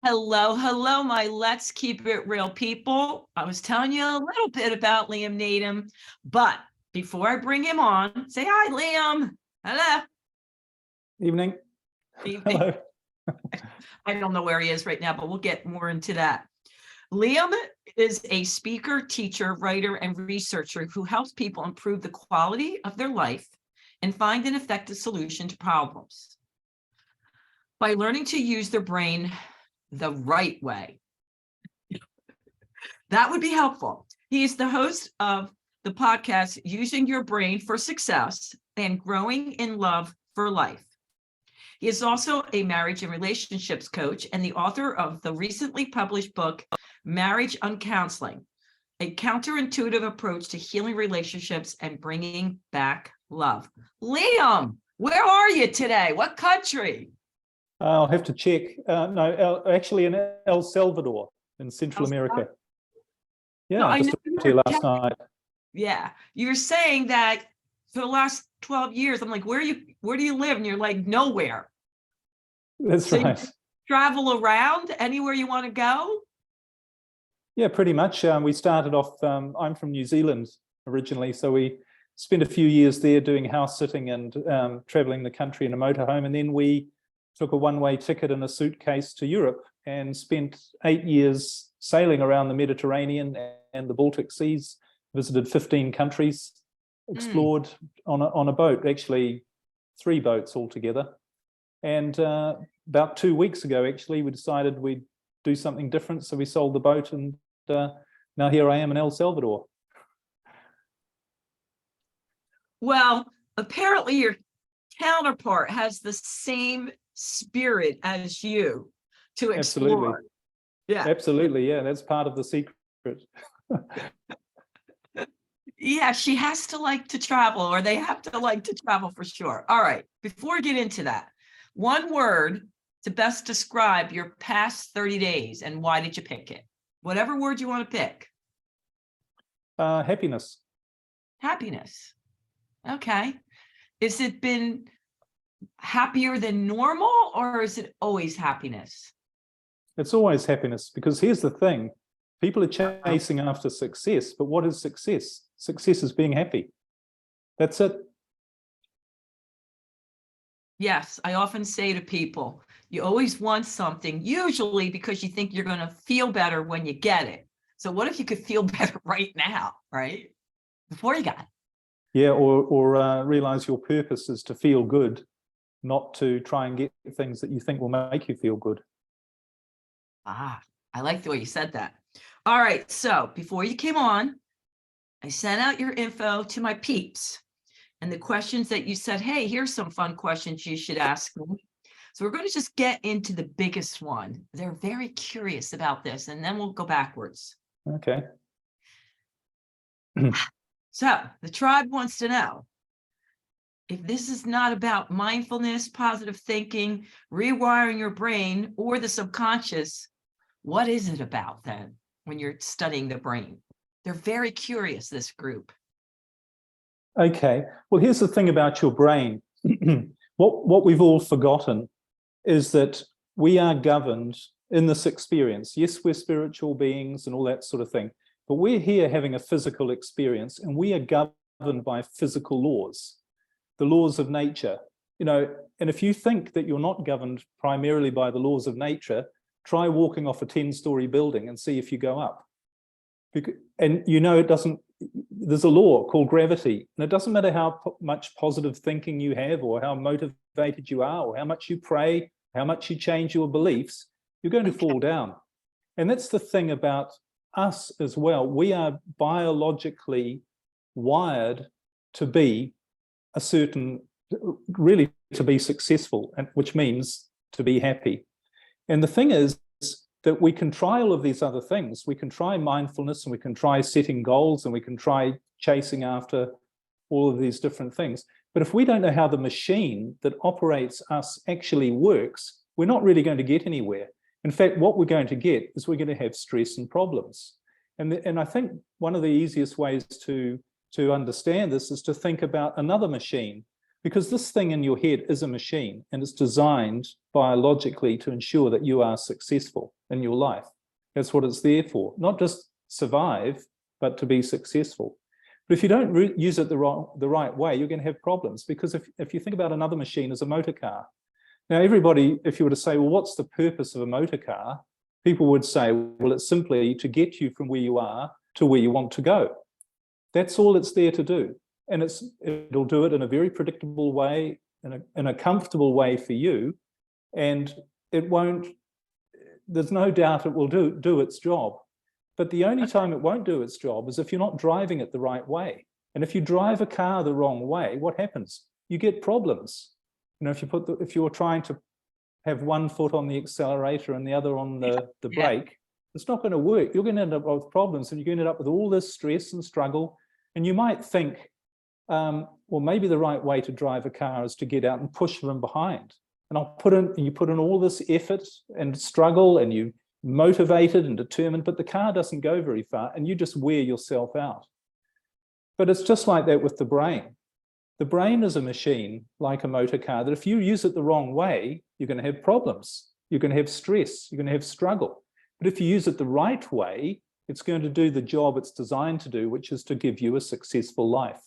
Hello, hello, my Let's Keep It Real people. I was telling you a little bit about Liam Naden, but before I bring him on, say hi, Liam. Hello. Evening. Evening. Hello. I don't know where he is right now, but we'll get more into that. Liam is a speaker, teacher, writer, and researcher who helps people improve the quality of their life and find an effective solution to problems by learning to use their brain the right way. That would be helpful. He is the host of the podcast, Using Your Brain for Success and Growing in Love for Life. He is also a marriage and relationships coach and the author of the recently published book, Marriage Uncounseling, a counterintuitive approach to healing relationships and bringing back love. Liam, where are you today? What country? I'll have to check. Actually in El Salvador in Central America. Yeah, no, I just went here last night. Yeah, you're saying that for the last 12 years, I'm like, where do you live? And you're like, nowhere. That's so right. You travel around anywhere you want to go? Yeah, pretty much. We started off, I'm from New Zealand originally, so we spent a few years there doing house sitting and traveling the country in a motorhome, and then we took a one-way ticket in a suitcase to Europe and spent 8 years sailing around the Mediterranean and the Baltic Seas, visited 15 countries, explored on a boat, actually 3 boats altogether. And about 2 weeks ago, actually, we decided we'd do something different. So we sold the boat and now here I am in El Salvador. Well, apparently your counterpart has the same spirit as you to explore. Absolutely. Yeah. Absolutely. Yeah, that's part of the secret. Yeah, she has to like to travel, or they have to like to travel for sure. All right, before we get into that, one word to best describe your past 30 days and why did you pick it? Whatever word you want to pick. Happiness. Happiness. Okay. Has it been happier than normal, or is it always happiness? It's always happiness, because here's the thing. People are chasing after success, but what is success? Success is being happy. That's it. Yes, I often say to people, you always want something, usually because you think you're going to feel better when you get it. So what if you could feel better right now, right? Before you got it. Yeah, or realize your purpose is to feel good, not to try and get things that you think will make you feel good. Ah, I like the way you said that. All right, so before you came on, I sent out your info to my peeps and the questions that you said, hey, here's some fun questions you should ask me. So we're going to just get into the biggest one. They're very curious about this, and then we'll go backwards. Okay. So the tribe wants to know, if this is not about mindfulness, positive thinking, rewiring your brain, or the subconscious, what is it about then when you're studying the brain? They're very curious, this group. Okay. Well, here's the thing about your brain. What we've all forgotten is that we are governed in this experience. Yes, we're spiritual beings and all that sort of thing, but we're here having a physical experience, and we are governed by physical laws, the laws of nature. You know, and if you think that you're not governed primarily by the laws of nature, try walking off a 10-story building and see if you go up. And you know, it doesn't, there's a law called gravity, and it doesn't matter how much positive thinking you have, or how motivated you are, or how much you pray, how much you change your beliefs, you're going to fall down. And that's the thing about us as well. We are biologically wired to be a certain, really to be successful, and which means to be happy. And the thing is that we can try all of these other things. We can try mindfulness, and we can try setting goals, and we can try chasing after all of these different things. But if we don't know how the machine that operates us actually works, we're not really going to get anywhere. In fact, what we're going to get is we're going to have stress and problems. And I think one of the easiest ways to understand this is to think about another machine. Because this thing in your head is a machine, and it's designed biologically to ensure that you are successful in your life. That's what it's there for, not just survive, but to be successful. But if you don't use it the right way, you're going to have problems. Because if you think about another machine as a motor car, now everybody, if you were to say, well, what's the purpose of a motor car? People would say, well, it's simply to get you from where you are to where you want to go. That's all it's there to do. And it'll do it in a very predictable way, in a comfortable way for you. And there's no doubt it will do its job. But the only time it won't do its job is if you're not driving it the right way. And if you drive a car the wrong way, what happens? You get problems. You know, if you're trying to have one foot on the accelerator and the other on the brake, it's not going to work. You're going to end up with problems, and you're going to end up with all this stress and struggle. And you might think, well, maybe the right way to drive a car is to get out and push from behind. And you put in all this effort and struggle, and you motivated and determined, but the car doesn't go very far, and you just wear yourself out. But it's just like that with the brain. The brain is a machine like a motor car that if you use it the wrong way, you're going to have problems. You're going to have stress. You're going to have struggle. But if you use it the right way, it's going to do the job it's designed to do, which is to give you a successful life.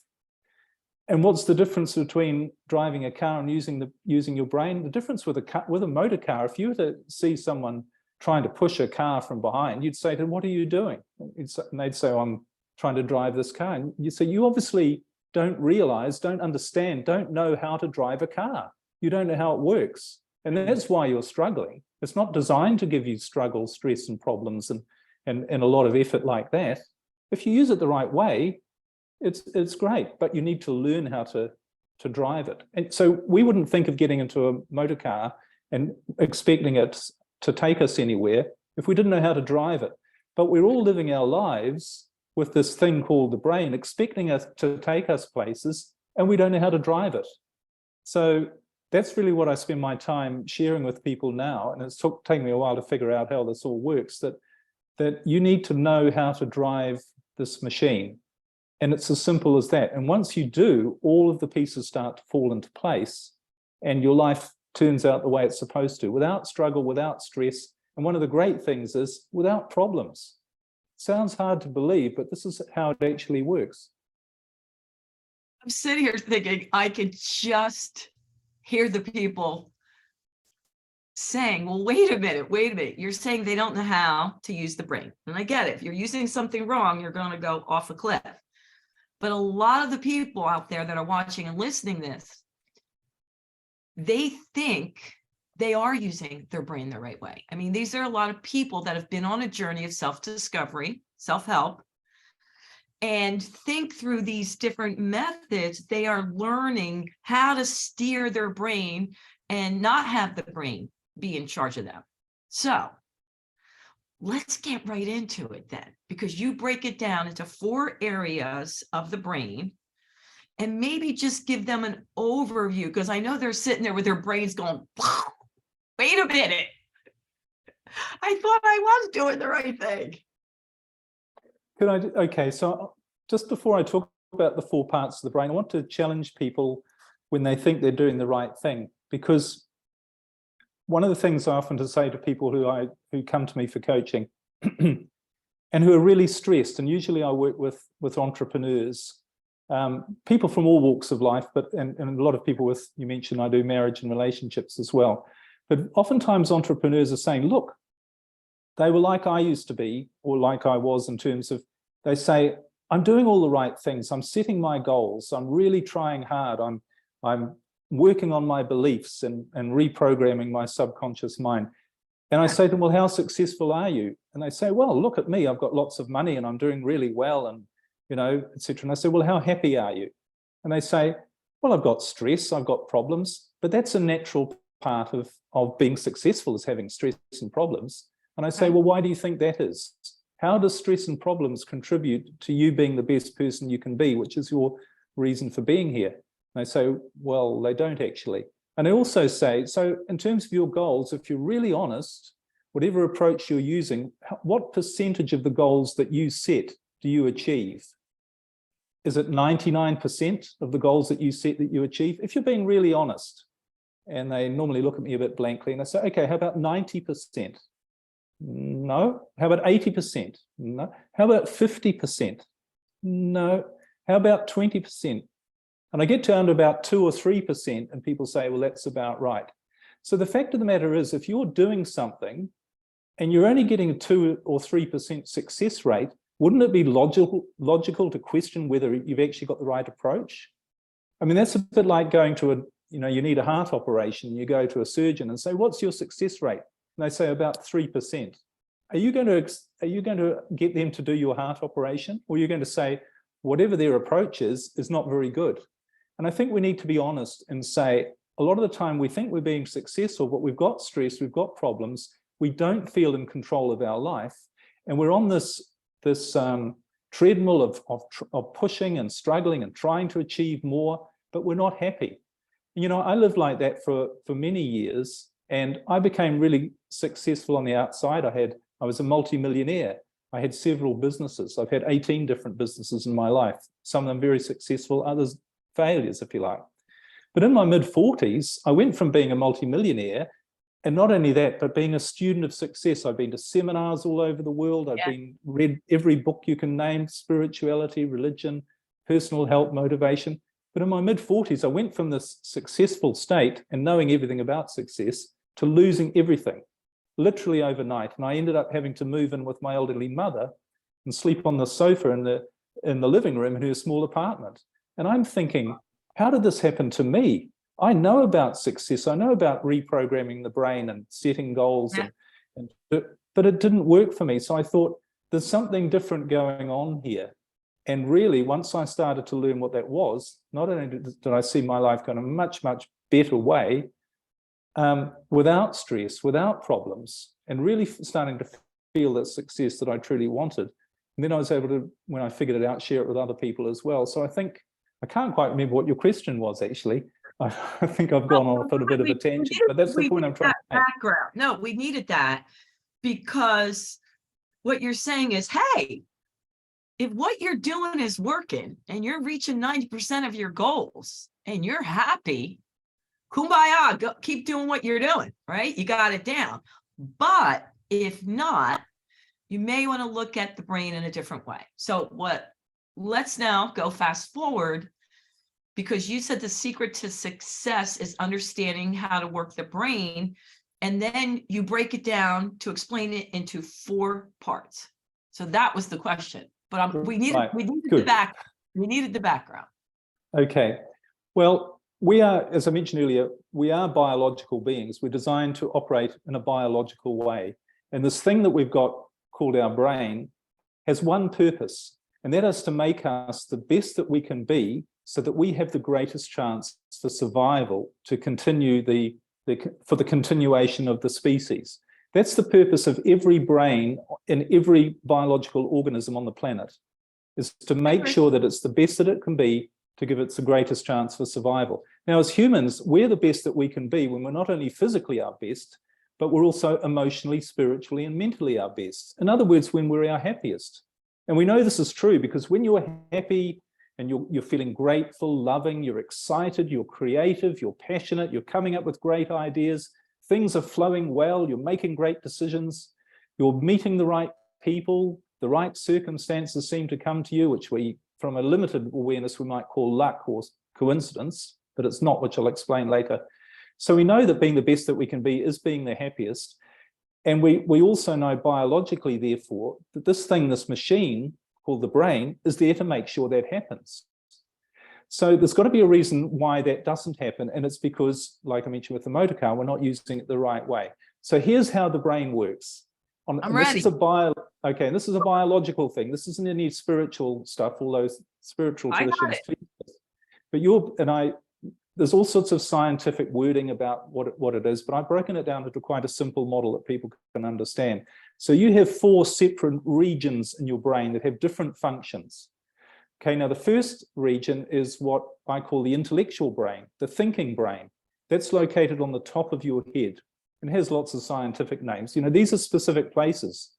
And what's the difference between driving a car and using your brain? The difference with a motor car, if you were to see someone trying to push a car from behind, you'd say to them, what are you doing? And they'd say, oh, I'm trying to drive this car. And you say, you obviously don't realize, don't understand, don't know how to drive a car. You don't know how it works. And that's why you're struggling. It's not designed to give you struggle, stress, and problems and a lot of effort like that. If you use it the right way, it's great, but you need to learn how to drive it. And so we wouldn't think of getting into a motor car and expecting it to take us anywhere if we didn't know how to drive it. But we're all living our lives with this thing called the brain, expecting us to take us places, and we don't know how to drive it. So that's really what I spend my time sharing with people now. And it's taken me a while to figure out how this all works, that you need to know how to drive this machine. And it's as simple as that. And once you do, all of the pieces start to fall into place, and your life turns out the way it's supposed to, without struggle, without stress. And one of the great things is without problems. Sounds hard to believe, but this is how it actually works. I'm sitting here thinking, I could just hear the people saying, well, wait a minute. You're saying they don't know how to use the brain. And I get it. If you're using something wrong, you're going to go off a cliff. But a lot of the people out there that are watching and listening to this, they think they are using their brain the right way. I mean, these are a lot of people that have been on a journey of self-discovery, self-help, and think through these different methods. They are learning how to steer their brain and not have the brain be in charge of them. So let's get right into it then, because you break it down into 4 areas of the brain, and maybe just give them an overview, because I know they're sitting there with their brains going, wait a minute. I thought I was doing the right thing. Okay, so just before I talk about the 4 parts of the brain, I want to challenge people when they think they're doing the right thing, because one of the things I often say to people who come to me for coaching and who are really stressed, and usually I work with entrepreneurs, people from all walks of life, and a lot of people with, you mentioned I do marriage and relationships as well. But oftentimes entrepreneurs are saying, look, they were like I used to be, or like I was, in terms of, they say, I'm doing all the right things. I'm setting my goals. I'm really trying hard. I'm working on my beliefs and reprogramming my subconscious mind. And I say to them, well, how successful are you? And they say, well, look at me. I've got lots of money and I'm doing really well, and, you know, etc. And I say, well, how happy are you? And they say, well, I've got stress, I've got problems, but that's a natural part of being successful, is having stress and problems. And I say, well, why do you think that is? How does stress and problems contribute to you being the best person you can be, which is your reason for being here? And I say, well, they don't actually. And I also say, so in terms of your goals, if you're really honest, whatever approach you're using, what percentage of the goals that you set do you achieve? Is it 99% of the goals that you set that you achieve? If you're being really honest, and they normally look at me a bit blankly and I say, okay, how about 90%? No. How about 80%? No. How about 50%? No. How about 20%? And I get down to about 2 or 3%, and people say, well, that's about right. So the fact of the matter is, if you're doing something and you're only getting a 2 or 3% success rate, wouldn't it be logical to question whether you've actually got the right approach? I mean, that's a bit like going to you need a heart operation. You go to a surgeon and say, what's your success rate? And they say about 3%. Are you going to get them to do your heart operation? Or are you going to say, whatever their approach is not very good? And I think we need to be honest and say, a lot of the time we think we're being successful, but we've got stress, we've got problems, we don't feel in control of our life. And we're on this treadmill of pushing and struggling and trying to achieve more, but we're not happy. You know, I lived like that for many years, and I became really successful on the outside. I was a multimillionaire. I had several businesses. I've had 18 different businesses in my life, some of them very successful, others failures, if you like. But in my mid-40s, I went from being a multimillionaire, and not only that, but being a student of success. I've been to seminars all over the world. I've read every book you can name, spirituality, religion, personal health, motivation. But in my mid-40s, I went from this successful state and knowing everything about success to losing everything, literally overnight. And I ended up having to move in with my elderly mother and sleep on the sofa in the living room in her small apartment. And I'm thinking, how did this happen to me? I know about success. I know about reprogramming the brain and setting goals, but it didn't work for me. So I thought, there's something different going on here. And really, once I started to learn what that was, not only did I see my life go in a much, much better way, without stress, without problems, and really starting to feel that success that I truly wanted. And then I was able to, when I figured it out, share it with other people as well. So I think, I can't quite remember what your question was, actually. I think I've gone off on a bit of a tangent, but that's the point I'm trying to make. Background. No, we needed that, because what you're saying is, hey, if what you're doing is working and you're reaching 90% of your goals and you're happy, kumbaya, go, keep doing what you're doing, right? You got it down. But if not, you may want to look at the brain in a different way. So let's now go fast forward, because you said the secret to success is understanding how to work the brain. And then you break it down to explain it into 4 parts. So that was the question. But we needed the background. Okay. Well, we are, as I mentioned earlier, we are biological beings. We're designed to operate in a biological way. And this thing that we've got called our brain has one purpose, and that is to make us the best that we can be, so that we have the greatest chance for survival, to continue for the continuation of the species. That's the purpose of every brain in every biological organism on the planet, is to make sure that it's the best that it can be, to give it the greatest chance for survival. Now, as humans, we're the best that we can be when we're not only physically our best, but we're also emotionally, spiritually, and mentally our best. In other words, when we're our happiest. And we know this is true because when you're happy and you're feeling grateful, loving, you're excited, you're creative, you're passionate, you're coming up with great ideas, things are flowing well, you're making great decisions, you're meeting the right people, the right circumstances seem to come to you, which we, from a limited awareness, we might call luck or coincidence, but it's not, which I'll explain later. So we know that being the best that we can be is being the happiest. And we also know biologically, therefore, that this thing, this machine called the brain, is there to make sure that happens. So there's got to be a reason why that doesn't happen. And it's because, like I mentioned with the motor car, we're not using it the right way. So here's how the brain works. This is a biological thing. This isn't any spiritual stuff, all those spiritual traditions. But there's all sorts of scientific wording about what it is, but I've broken it down into quite a simple model that people can understand. So you have 4 separate regions in your brain that have different functions. Okay, now the first region is what I call the intellectual brain, the thinking brain. That's located on the top of your head and has lots of scientific names. You know, these are specific places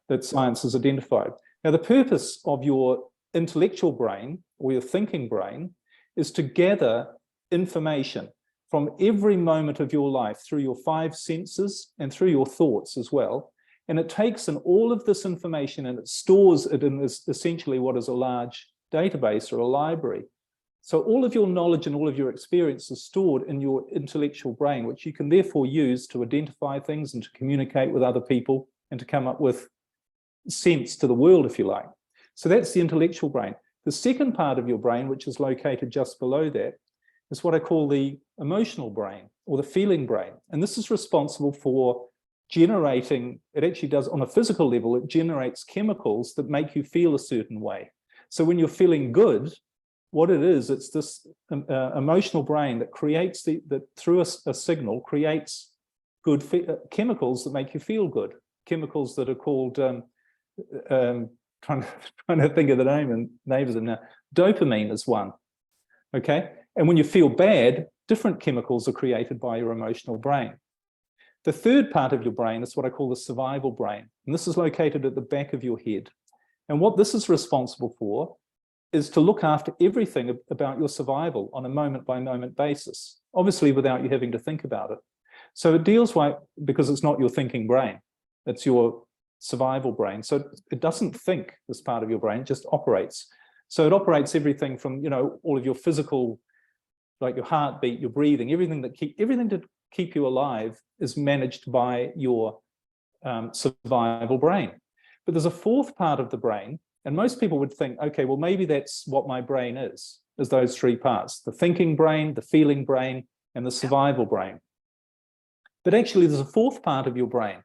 that science has identified. Now, the purpose of your intellectual brain or your thinking brain is to gather information from every moment of your life through your 5 senses and through your thoughts as well. And it takes in all of this information and it stores it in this, essentially what is a large database or a library. So all of your knowledge and all of your experience is stored in your intellectual brain, which you can therefore use to identify things and to communicate with other people and to come up with sense to the world, if you like. So that's the intellectual brain. The second part of your brain, which is located just below that, is what I call the emotional brain or the feeling brain. And this is responsible for generating, it actually does on a physical level, it generates chemicals that make you feel a certain way. So when you're feeling good, what it is, it's this emotional brain that creates that through a signal creates good chemicals that make you feel good. Chemicals that are called, trying to think of the name of them now. Dopamine is one, okay? And when you feel bad, different chemicals are created by your emotional brain. The third part of your brain is what I call the survival brain. And this is located at the back of your head. And what this is responsible for is to look after everything about your survival on a moment-by-moment basis, obviously without you having to think about it. So it deals with, because it's not your thinking brain, it's your survival brain. So it doesn't think, this part of your brain, it just operates. So it operates everything from, you know, all of your physical, like your heartbeat, your breathing, everything to keep you alive is managed by your survival brain. But there's a fourth part of the brain, and most people would think, okay, well, maybe that's what my brain is those 3 parts: the thinking brain, the feeling brain, and the survival brain. But actually, there's a fourth part of your brain.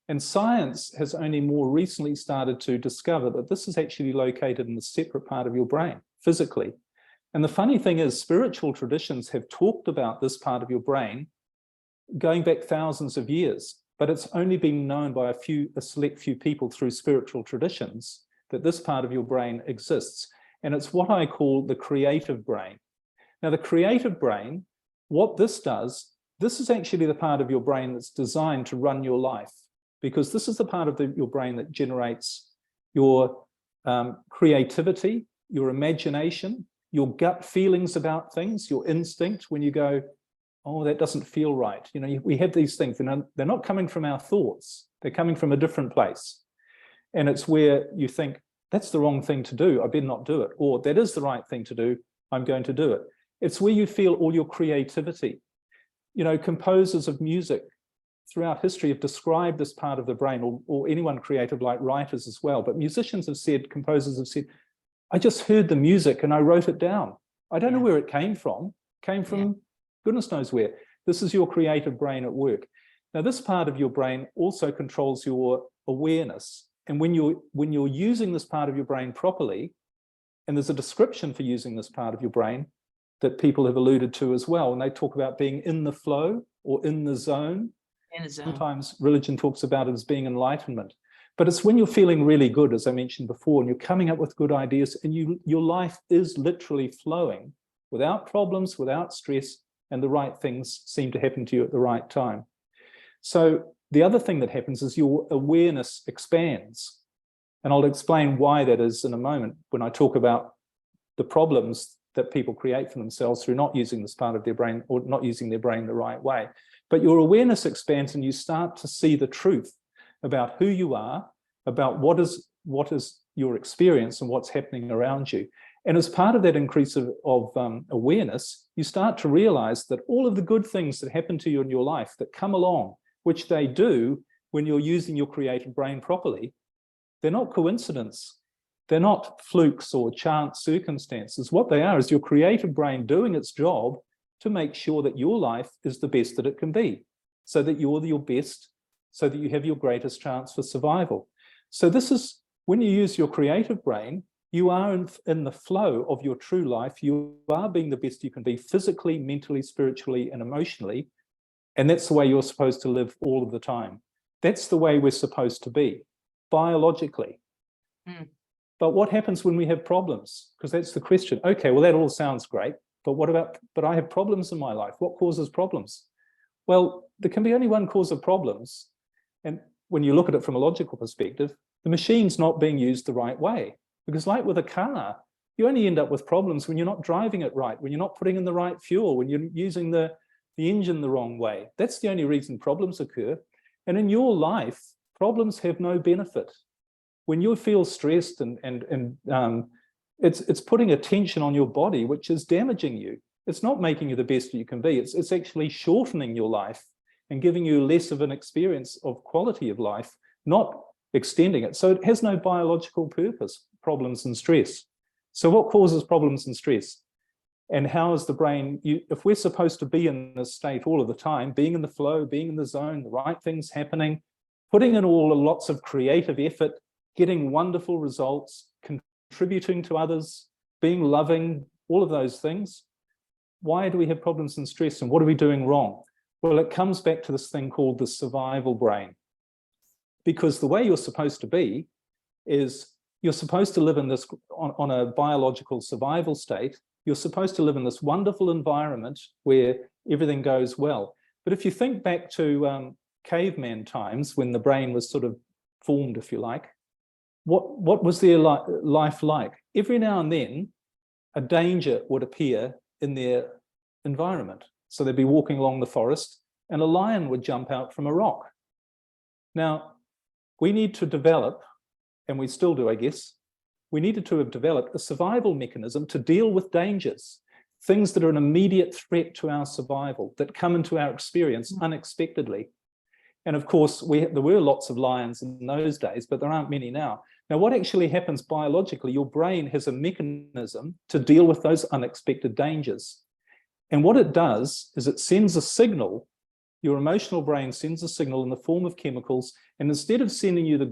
And science has only more recently started to discover that this is actually located in a separate part of your brain, physically. And the funny thing is, spiritual traditions have talked about this part of your brain going back thousands of years, but it's only been known by a select few people through spiritual traditions that this part of your brain exists. And it's what I call the creative brain. Now, the creative brain, what this does, this is actually the part of your brain that's designed to run your life, because this is the part of your brain that generates your creativity, your imagination, your gut feelings about things, your instinct when you go, oh, that doesn't feel right. You know, we have these things, and they're not coming from our thoughts. They're coming from a different place. And it's where you think, that's the wrong thing to do, I better not do it. Or that is the right thing to do, I'm going to do it. It's where you feel all your creativity. You know, composers of music throughout history have described this part of the brain, or anyone creative, like writers as well. But musicians have said, composers have said, I just heard the music and I wrote it down. I don't know where it came from. Goodness knows where. This is your creative brain at work. Now, this part of your brain also controls your awareness. And when you're using this part of your brain properly, and there's a description for using this part of your brain that people have alluded to as well, and they talk about being in the flow or in the zone. Sometimes religion talks about it as being enlightenment. But it's when you're feeling really good, as I mentioned before, and you're coming up with good ideas, and your life is literally flowing without problems, without stress, and the right things seem to happen to you at the right time. So the other thing that happens is your awareness expands. And I'll explain why that is in a moment when I talk about the problems that people create for themselves through not using this part of their brain, or not using their brain the right way. But your awareness expands and you start to see the truth about who you are, about what is your experience and what's happening around you. And as part of that increase of awareness, you start to realize that all of the good things that happen to you in your life that come along, which they do when you're using your creative brain properly, they're not coincidence. They're not flukes or chance circumstances. What they are is your creative brain doing its job to make sure that your life is the best that it can be, so that you're your best, so that you have your greatest chance for survival. So this is, when you use your creative brain, you are in the flow of your true life. You are being the best you can be physically, mentally, spiritually, and emotionally. And that's the way you're supposed to live all of the time. That's the way we're supposed to be, biologically. But what happens when we have problems? Because that's the question. Okay, well, that all sounds great, but what about, but I have problems in my life. What causes problems? Well, there can be only one cause of problems. And when you look at it from a logical perspective, the machine's not being used the right way. Because like with a car, You only end up with problems when you're not driving it right, when you're not putting in the right fuel, when you're using the engine the wrong way. That's the only reason problems occur. And in your life, problems have no benefit. When you feel stressed it's putting a tension on your body, which is damaging you. It's not making you the best you can be. It's actually shortening your life and giving you less of an experience of quality of life, not extending it. So it has no biological purpose, problems and stress. So what causes problems and stress? And how is the brain, if we're supposed to be in this state all of the time, being in the flow, being in the zone, the right things happening, putting in lots of creative effort, getting wonderful results, contributing to others, being loving, all of those things, why do we have problems and stress, and what are we doing wrong? Well, it comes back to this thing called the survival brain. Because the way you're supposed to be is you're supposed to live in this, on a biological survival state, you're supposed to live in this wonderful environment where everything goes well. But if you think back to caveman times, when the brain was sort of formed, if you like, what was their life like? Every now and then, a danger would appear in their environment. So they'd be walking along the forest and a lion would jump out from a rock. Now, we need to develop, and we still do, I guess, we needed to have developed a survival mechanism to deal with dangers, things that are an immediate threat to our survival, that come into our experience unexpectedly. And of course, there were lots of lions in those days, but there aren't many now. Now, what actually happens biologically, your brain has a mechanism to deal with those unexpected dangers. And what it does is it sends a signal, your emotional brain sends a signal in the form of chemicals, and instead of sending you the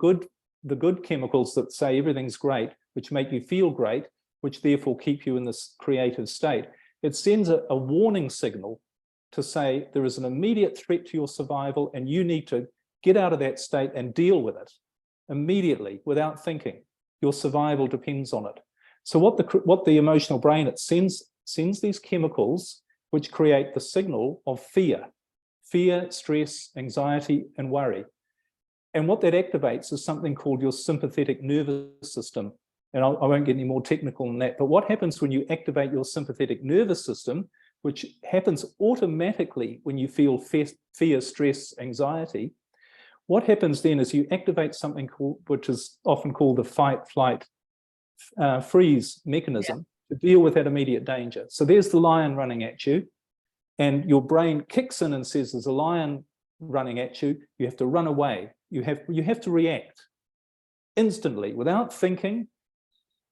good chemicals that say everything's great, which make you feel great, which therefore keep you in this creative state, it sends a warning signal to say there is an immediate threat to your survival and you need to get out of that state and deal with it immediately without thinking. Your survival depends on it. So what the emotional brain, it sends these chemicals which create the signal of fear, stress, anxiety, and worry. And what that activates is something called your sympathetic nervous system. And I won't get any more technical than that, but what happens when you activate your sympathetic nervous system, which happens automatically when you feel fear, stress, anxiety, what happens then is you activate something which is often called the fight, flight, freeze mechanism to deal with that immediate danger. So there's the lion running at you, and your brain kicks in and says, there's a lion running at you, you have to run away. You have to react instantly without thinking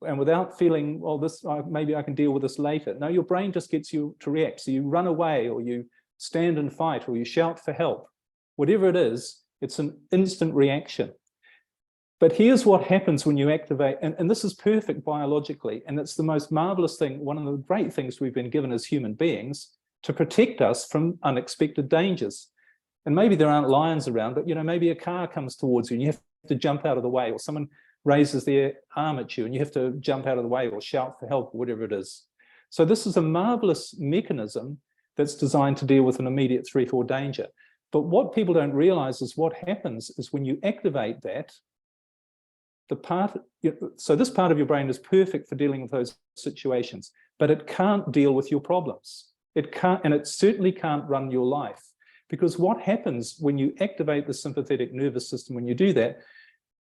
and without feeling, well, maybe I can deal with this later. No, your brain just gets you to react. So you run away, or you stand and fight, or you shout for help. Whatever it is, it's an instant reaction. But here's what happens when you activate, and this is perfect biologically, and it's the most marvelous thing, one of the great things we've been given as human beings to protect us from unexpected dangers. And maybe there aren't lions around, but maybe a car comes towards you and you have to jump out of the way, or someone raises their arm at you and you have to jump out of the way or shout for help, or whatever it is. So this is a marvelous mechanism that's designed to deal with an immediate threat or danger. But what people don't realize is what happens is when you activate that, so this part of your brain is perfect for dealing with those situations, but it can't deal with your problems. It can't, and it certainly can't run your life. Because what happens when you activate the sympathetic nervous system, when you do that,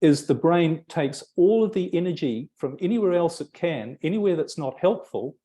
is the brain takes all of the energy from anywhere else it can, anywhere that's not helpful,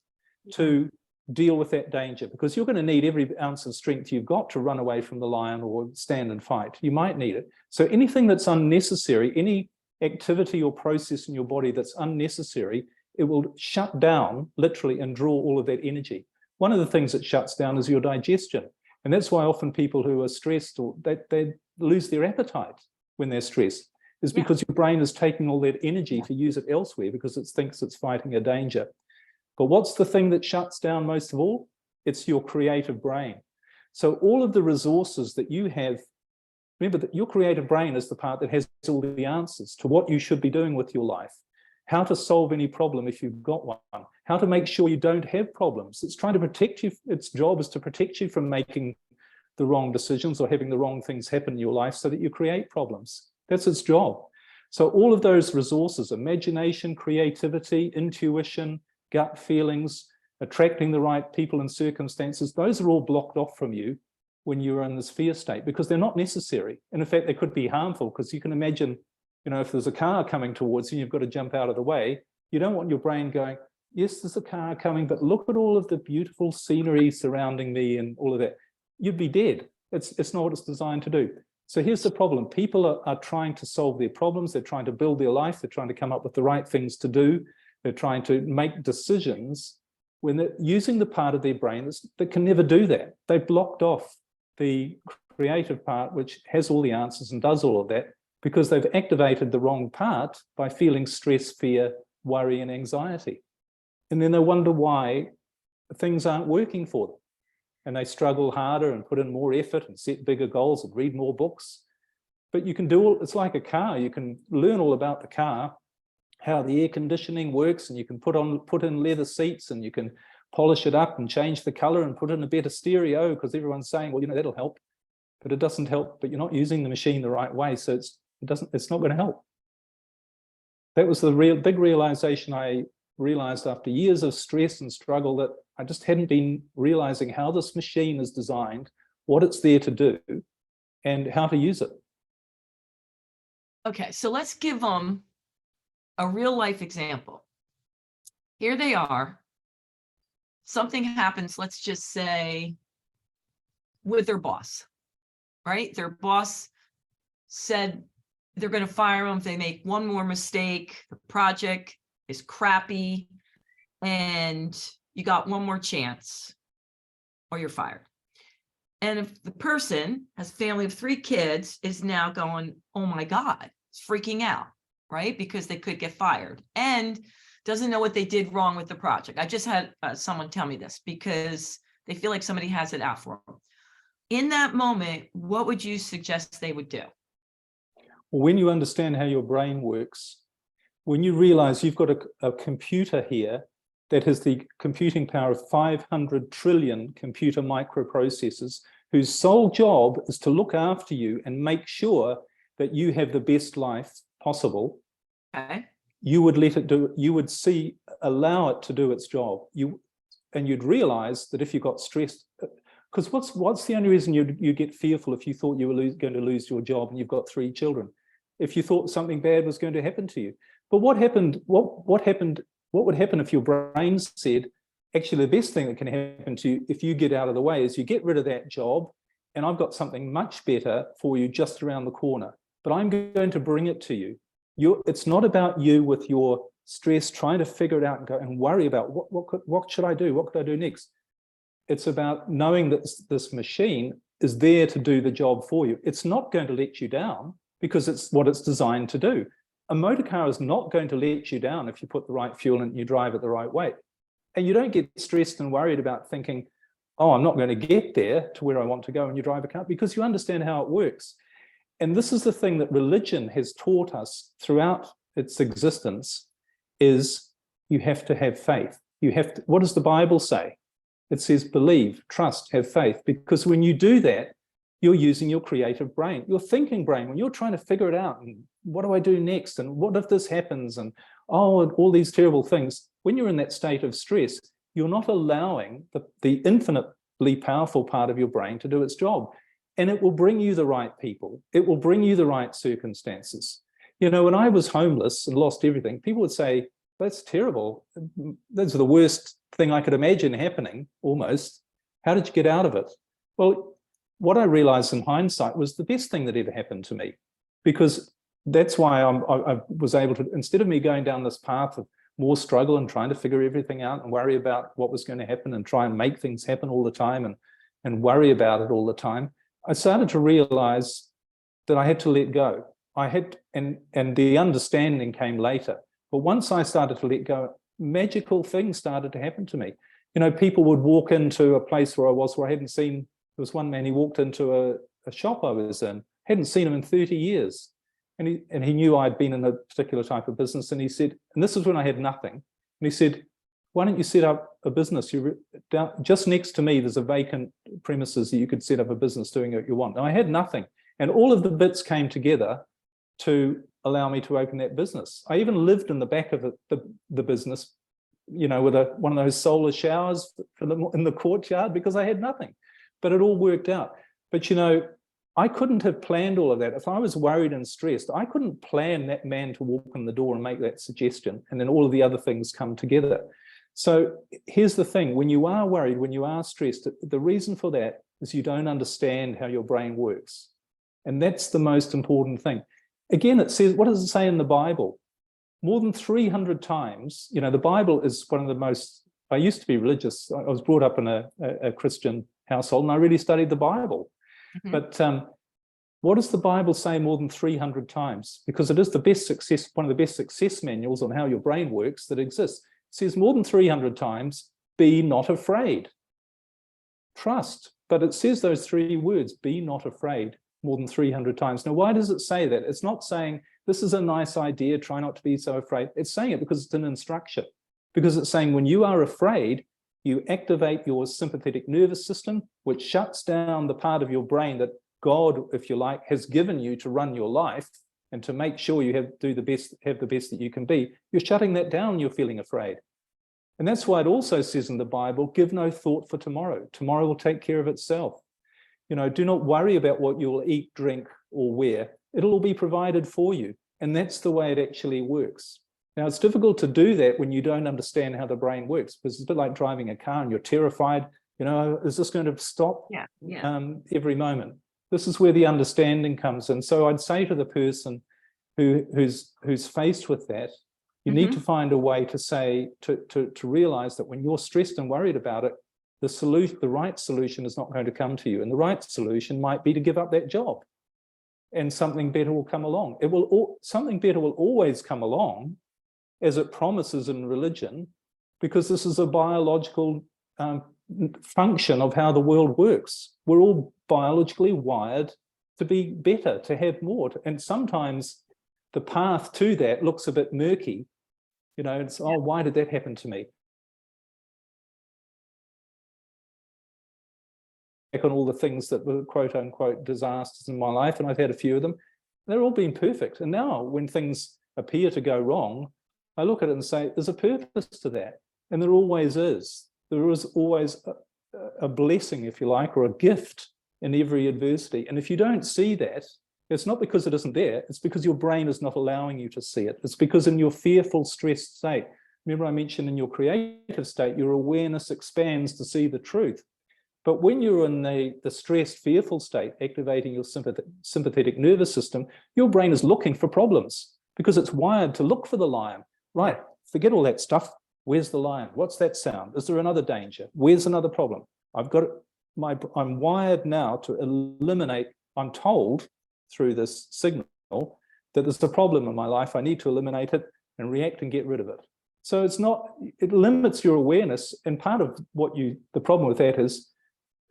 to deal with that danger. Because you're going to need every ounce of strength you've got to run away from the lion or stand and fight. You might need it. So anything that's unnecessary, any activity or process in your body that's unnecessary, it will shut down literally and draw all of that energy. One of the things that shuts down is your digestion. And that's why often people who are stressed, or they lose their appetite when they're stressed, is because your brain is taking all that energy to use it elsewhere because it thinks it's fighting a danger. But what's the thing that shuts down most of all? It's your creative brain. So all of the resources that you have, remember that your creative brain is the part that has all the answers to what you should be doing with your life, how to solve any problem if you've got one, how to make sure you don't have problems. It's trying to protect you. Its job is to protect you from making the wrong decisions or having the wrong things happen in your life so that you create problems. That's its job. So all of those resources, imagination, creativity, intuition, gut feelings, attracting the right people and circumstances, those are all blocked off from you when you're in this fear state because they're not necessary. And in fact, they could be harmful because you can imagine, if there's a car coming towards you, you've got to jump out of the way. You don't want your brain going, yes, there's a car coming, but look at all of the beautiful scenery surrounding me and all of that. You'd be dead. It's not what it's designed to do. So here's the problem. People are trying to solve their problems. They're trying to build their life. They're trying to come up with the right things to do. They're trying to make decisions when they're using the part of their brain that can never do that. They've blocked off the creative part, which has all the answers and does all of that, because they've activated the wrong part by feeling stress, fear, worry, and anxiety. And then they wonder why things aren't working for them. And they struggle harder and put in more effort and set bigger goals and read more books. But you can do it's like a car. You can learn all about the car, how the air conditioning works, and you can put in leather seats, and you can polish it up and change the color and put in a better stereo because everyone's saying, well, that'll help. But it doesn't help, but you're not using the machine the right way. So it's not going to help. That was the big realization I realized after years of stress and struggle, that I just hadn't been realizing how this machine is designed, what it's there to do, and how to use it. Okay, so let's give them a real life example. Here they are. Something happens, let's just say, with their boss, right? Their boss said they're going to fire them if they make one more mistake. The project is crappy and you got one more chance or you're fired. And if the person has a family of 3 kids, is now going, oh my God, it's freaking out, right? Because they could get fired and doesn't know what they did wrong with the project. I just had someone tell me this because they feel like somebody has it out for them. In that moment, what would you suggest they would do? When you understand how your brain works, when you realize you've got a computer here that has the computing power of 500 trillion computer microprocessors, whose sole job is to look after you and make sure that you have the best life possible, Okay. you would let it do, you would allow it to do its job. And you'd realize that if you got stressed, because what's the only reason you get fearful if you thought you were going to lose your job and you've got 3 children? If you thought something bad was going to happen to you. But what would happen if your brain said, actually, the best thing that can happen to you if you get out of the way is you get rid of that job, and I've got something much better for you just around the corner, but I'm going to bring it to you. It's not about you with your stress trying to figure it out and go and worry about what should I do? What could I do next? It's about knowing that this machine is there to do the job for you. It's not going to let you down because it's what it's designed to do. A motor car is not going to let you down if you put the right fuel in and you drive it the right way. And you don't get stressed and worried about thinking, oh, I'm not going to get there to where I want to go, and you drive a car, because you understand how it works. And this is the thing that religion has taught us throughout its existence, is you have to have faith. What does the Bible say? It says believe, trust, have faith, because when you do that, you're using your creative brain, your thinking brain. When you're trying to figure it out, and what do I do next? And what if this happens? And all these terrible things. When you're in that state of stress, you're not allowing the infinitely powerful part of your brain to do its job. And it will bring you the right people. It will bring you the right circumstances. When I was homeless and lost everything, people would say, that's terrible. That's the worst thing I could imagine happening, almost. How did you get out of it? Well, what I realized in hindsight was the best thing that ever happened to me, because that's why I was able to, instead of me going down this path of more struggle and trying to figure everything out and worry about what was going to happen and try and make things happen all the time and worry about it all the time, I started to realize that I had to let go. And the understanding came later. But once I started to let go, magical things started to happen to me. People would walk into a place where I hadn't seen. There was one man, he walked into a shop I was in, hadn't seen him in 30 years. And he knew I'd been in a particular type of business. And he said, and this is when I had nothing. And he said, why don't you set up a business? Just next to me, there's a vacant premises that you could set up a business doing what you want. And I had nothing. And all of the bits came together to allow me to open that business. I even lived in the back of the business with one of those solar showers in the courtyard because I had nothing, but it all worked out. But, I couldn't have planned all of that. If I was worried and stressed, I couldn't plan that man to walk in the door and make that suggestion, and then all of the other things come together. So here's the thing, when you are worried, when you are stressed, the reason for that is you don't understand how your brain works. And that's the most important thing. Again, it says, what does it say in the Bible? More than 300 times, the Bible is one of the most, I used to be religious. I was brought up in a Christian household and I really studied the Bible. Mm-hmm. But what does the Bible say more than 300 times? Because it is the best success, one of the best success manuals on how your brain works that exists. It says more than 300 times, be not afraid. Trust. But it says those three words, be not afraid, more than 300 times. Now, why does it say that? It's not saying, this is a nice idea, try not to be so afraid. It's saying it because it's an instruction. Because it's saying when you are afraid, you activate your sympathetic nervous system, which shuts down the part of your brain that God, if you like, has given you to run your life and to make sure you have the best that you can be. You're shutting that down, you're feeling afraid. And that's why it also says in the Bible, give no thought for tomorrow. Tomorrow will take care of itself. Do not worry about what you'll eat, drink, or wear. It'll all be provided for you. And that's the way it actually works. Now, it's difficult to do that when you don't understand how the brain works, because it's a bit like driving a car and you're terrified, is this going to stop every moment? This is where the understanding comes in. So I'd say to the person who's faced with that, you need to find a way to say, to realize that when you're stressed and worried about it, the right solution is not going to come to you. And the right solution might be to give up that job and something better will come along. Something better will always come along, as it promises in religion, because this is a biological function of how the world works. We're all biologically wired to be better, to have more. And sometimes the path to that looks a bit murky. It's, oh, why did that happen to me? Back on all the things that were quote unquote disasters in my life, and I've had a few of them, they're all been perfect. And now when things appear to go wrong, I look at it and say, there's a purpose to that. And there always is. There is always a blessing, if you like, or a gift in every adversity. And if you don't see that, it's not because it isn't there, it's because your brain is not allowing you to see it. It's because in your fearful, stressed state, remember I mentioned in your creative state, your awareness expands to see the truth. But when you're in the stressed, fearful state, activating your sympathetic nervous system, your brain is looking for problems because it's wired to look for the lion. Right, forget all that stuff. Where's the lion? What's that sound? Is there another danger? Where's another problem? I'm wired now to eliminate. I'm told through this signal that there's a problem in my life. I need to eliminate it and react and get rid of it. So it limits your awareness. And part of the problem with that is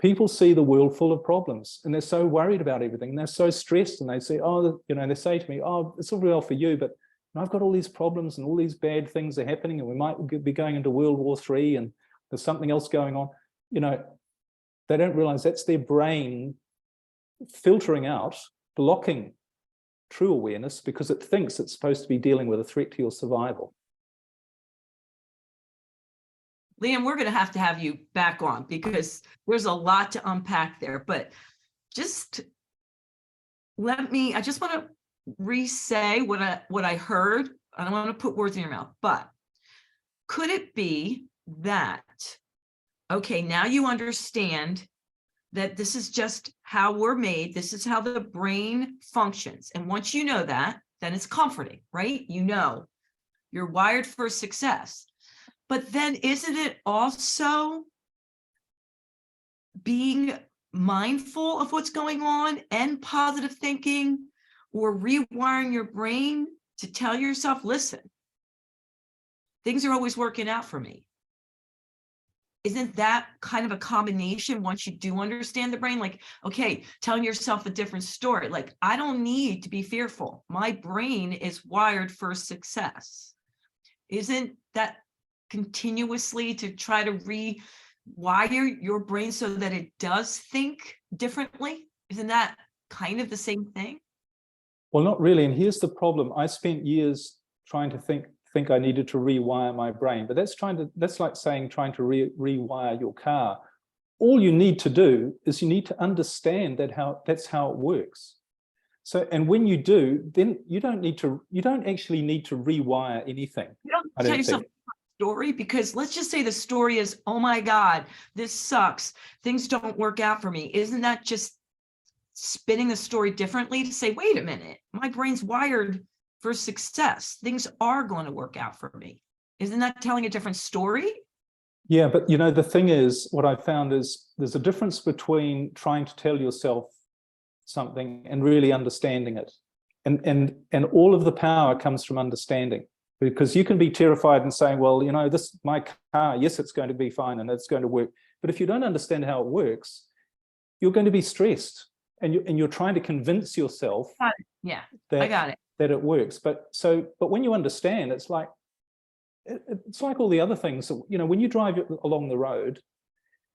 people see the world full of problems and they're so worried about everything. And they're so stressed and they say, they say to me, oh, it's all well for you, but I've got all these problems and all these bad things are happening and we might be going into World War III and there's something else going on. They don't realize that's their brain filtering out, blocking true awareness because it thinks it's supposed to be dealing with a threat to your survival. Liam, we're going to have you back on because there's a lot to unpack there, but I just want to re-say what I heard. I don't want to put words in your mouth, but could it be that, okay, now you understand that this is just how we're made, this is how the brain functions. And once you know that, then it's comforting, right? You're wired for success. But then isn't it also being mindful of what's going on and positive thinking, or rewiring your brain to tell yourself, listen, things are always working out for me? Isn't that kind of a combination once you do understand the brain? Like, okay, telling yourself a different story. Like, I don't need to be fearful. My brain is wired for success. Isn't that continuously to try to rewire your brain so that it does think differently? Isn't that kind of the same thing? Well, not really. And here's the problem. I spent years trying to think think I needed to rewire my brain, but that's like saying trying to rewire your car. All you need to do is you need to understand that's how it works. So, and when you do, then you don't actually need to rewire anything. You don't tell yourself a story, because let's just say the story is, oh my God, this sucks. Things don't work out for me. Isn't that just spinning the story differently to say, wait a minute, my brain's wired for success. Things are going to work out for me. Isn't that telling a different story? Yeah, but the thing is, what I found is there's a difference between trying to tell yourself something and really understanding it. And all of the power comes from understanding, because you can be terrified and saying, well, this, my car, yes, it's going to be fine and it's going to work. But if you don't understand how it works, you're going to be stressed, and you're trying to convince yourself Yeah, that, I got it. that it works. But when you understand, it's like all the other things. When you drive along the road,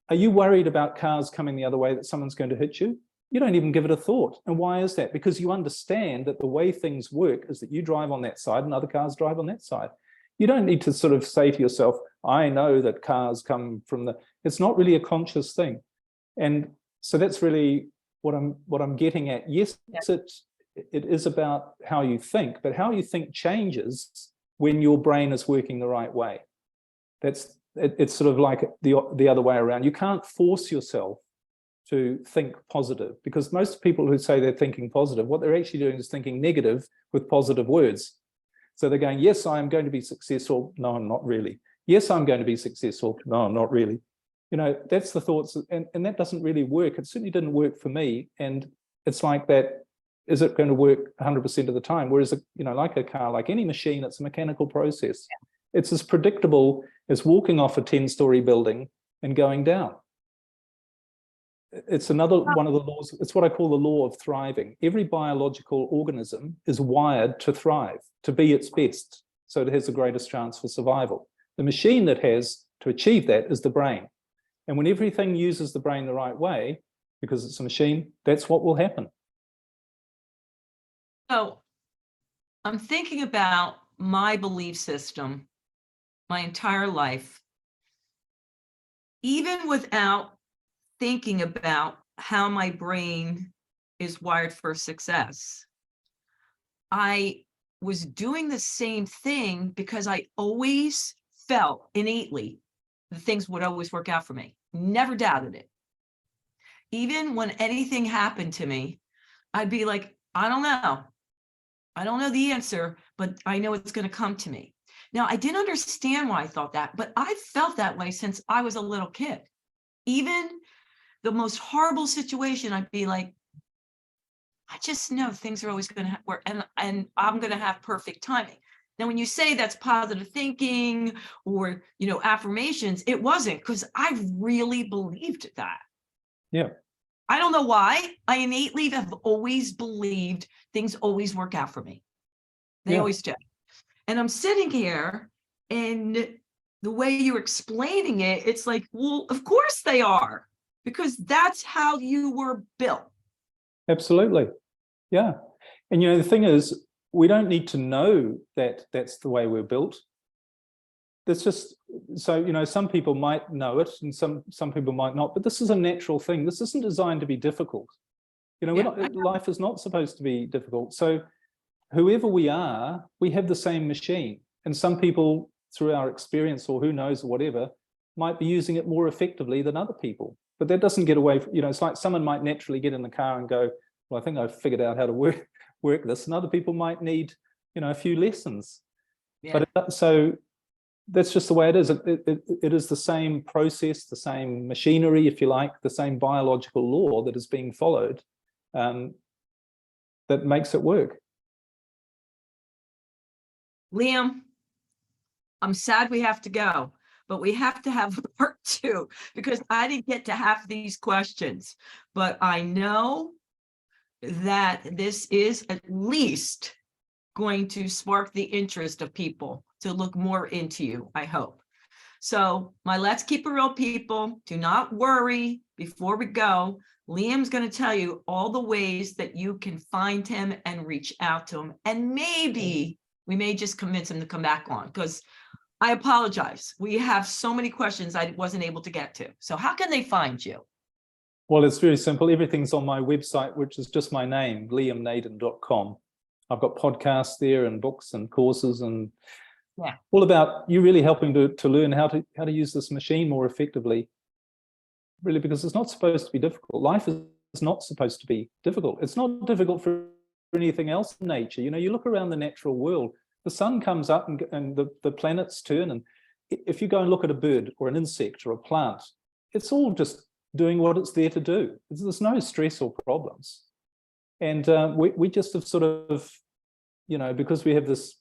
are you worried about cars coming the other way, that someone's going to hit you? You don't even give it a thought. And why is that? Because you understand that the way things work is that you drive on that side and other cars drive on that side. You don't need to sort of say to yourself, I know that cars come from it's not really a conscious thing. And so that's really what I'm getting at. Yes, it is about how you think, but how you think changes when your brain is working the right way. It's sort of like the other way around. You can't force yourself to think positive, because most people who say they're thinking positive, what they're actually doing is thinking negative with positive words. So they're going, yes, I'm going to be successful. No, I'm not really. Yes, I'm going to be successful. No, I'm not really. That's the thoughts, and that doesn't really work. It certainly didn't work for me. And it's like that, is it going to work 100% of the time? Whereas, like a car, like any machine, it's a mechanical process. Yeah. It's as predictable as walking off a 10-story building and going down. It's another one of the laws. It's what I call the law of thriving. Every biological organism is wired to thrive, to be its best, so it has the greatest chance for survival. The machine that has to achieve that is the brain. And when everything uses the brain the right way, because it's a machine, that's what will happen. So I'm thinking about my belief system my entire life, even without thinking about how my brain is wired for success. I was doing the same thing because I always felt innately that things would always work out for me. Never doubted it. Even when anything happened to me, I'd be like, I don't know. I don't know the answer, but I know it's going to come to me. Now, I didn't understand why I thought that, but I felt that way since I was a little kid. Even the most horrible situation, I'd be like, I just know things are always going to work, and I'm going to have perfect timing. Now, when you say that's positive thinking or, affirmations, it wasn't, because I really believed that. Yeah. I don't know why. I innately have always believed things always work out for me. They always do. And I'm sitting here, and the way you're explaining it, it's like, well, of course they are, because that's how you were built. Absolutely. Yeah. And, the thing is, we don't need to know that that's the way we're built. That's just, so, some people might know it and some people might not, but this is a natural thing. This isn't designed to be difficult. Life is not supposed to be difficult. So whoever we are, we have the same machine. And some people, through our experience or who knows, or whatever, might be using it more effectively than other people. But that doesn't get away from, it's like someone might naturally get in the car and go, well, I think I've figured out how to work this. And other people might need, a few lessons. Yeah. But so that's just the way it is. It is the same process, the same machinery, if you like, the same biological law that is being followed that makes it work. Liam, I'm sad we have to go, but we have to have part 2, because I didn't get to half these questions. But I know that this is at least going to spark the interest of people to look more into you, I hope. So my Let's Keep It Real people, do not worry. Before we go, Liam's going to tell you all the ways that you can find him and reach out to him. And maybe We may just convince him to come back on, because I apologize. We have so many questions I wasn't able to get to. So how can they find you? Well, it's very simple. Everything's on my website, which is just my name, liamnaden.com. I've got podcasts there and books and courses and all about you really helping to learn how to use this machine more effectively. Really, because it's not supposed to be difficult. Life is not supposed to be difficult. It's not difficult for anything else in nature. You know, you look around the natural world, the sun comes up and the planets turn. And if you go and look at a bird or an insect or a plant, it's all just doing what it's there to do. There's no stress or problems. And we just have sort of, you know, because we have this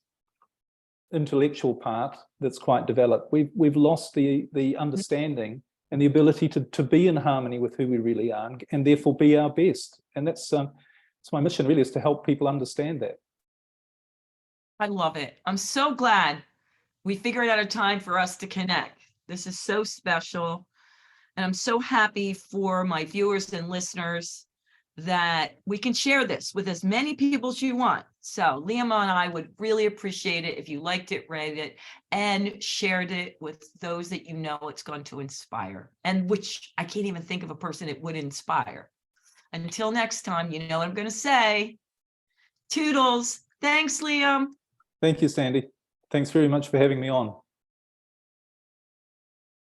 intellectual part that's quite developed, we've lost the understanding and the ability to be in harmony with who we really are and therefore be our best. And that's my mission really, is to help people understand that. I love it. I'm so glad we figured out a time for us to connect. This is so special. And I'm so happy for my viewers and listeners that we can share this with as many people as you want. So Liam and I would really appreciate it if you liked it, rated it, and shared it with those that you know it's going to inspire, and which I can't even think of a person it would inspire. Until next time, you know what I'm going to say. Toodles. Thanks, Liam. Thank you, Sandy. Thanks very much for having me on.